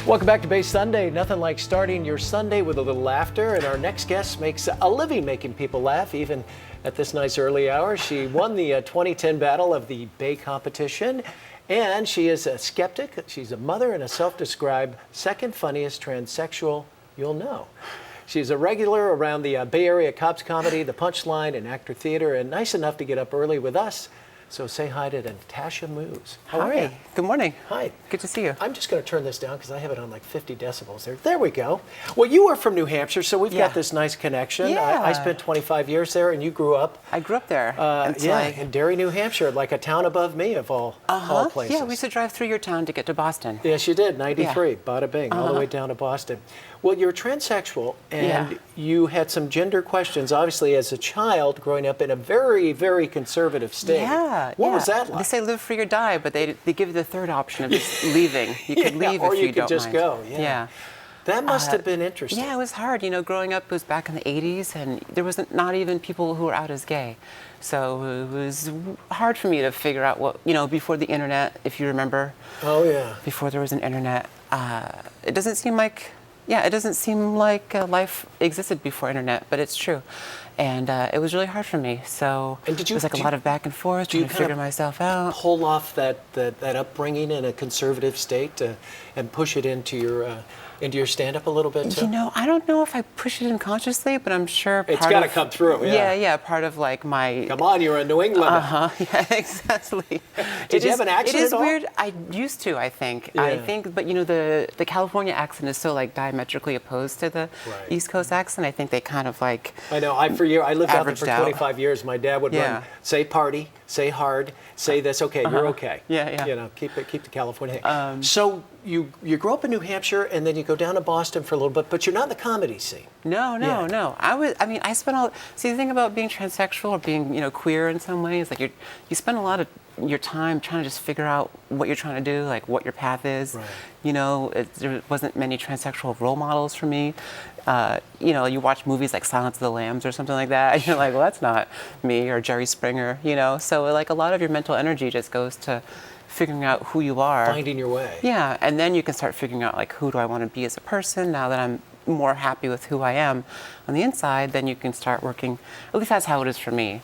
Welcome back to Bay Sunday. Nothing like starting your Sunday with a little laughter, and our next guest makes a living making people laugh, even at this nice early hour. She won the 2010 battle of the Bay competition, and she is a skeptic. She's a mother and a self-described second funniest transsexual you'll know. She's a regular around the Bay Area Cops Comedy, The Punchline, and Actor Theater, and nice enough to get up early with us. So say hi to Natasha Muse. How are you? Good morning. Hi. Good to see you. I'm just going to turn this down because I have it on like 50 decibels there. There we go. Well, you are from New Hampshire, so we've got this nice connection. Yeah. I spent 25 years there, and you grew up. I grew up there. In Derry, New Hampshire, like a town above me of all places. Yeah, we used to drive through your town to get to Boston. Yes, you did. 93, bada bing, all the way down to Boston. Well, you're transsexual, and you had some gender questions, obviously, as a child growing up in a very, very conservative state. Yeah. What was that like? They say live free or die, but they give you the third option of just leaving. You could leave or if you you could don't just mind. go. Yeah. That must have been interesting. Yeah, it was hard. You know, growing up, it was back in the 80s, and there was not even people who were out as gay. So it was hard for me to figure out what, before the internet, if you remember. Oh, yeah. Before there was an internet. It doesn't seem like life existed before internet, but it's true. And it was really hard for me. So it was like a lot of back and forth, trying to figure myself out. Pull off that upbringing in a conservative state and push it into your stand-up a little bit too? I don't know if I push it in consciously, but I'm sure it's got to come through. Yeah, part of like my. Come on, you're a New Englander. Yeah, exactly. Did you have an accent It is at all? weird. I used to, I think. Yeah. But the California accent is so like diametrically opposed to the East Coast accent. I think they kind of like. I know. I lived out there for 25 years. My dad would run, say party, say hard, say this. Okay, you're okay. Yeah. Keep the California thing. So you grew up in New Hampshire, and then you go down to Boston for a little bit, but you're not in the comedy scene. No. I spent the thing about being transsexual or being, queer in some ways, like you spend a lot of your time trying to just figure out what you're trying to do, like what your path is. Right. There wasn't many transsexual role models for me. You watch movies like Silence of the Lambs or something like that, and you're like, well, that's not me, or Jerry Springer, So like a lot of your mental energy just goes to figuring out who you are. Finding your way. Yeah, and then you can start figuring out like who do I want to be as a person now that I'm more happy with who I am on the inside, then you can start working. At least that's how it is for me.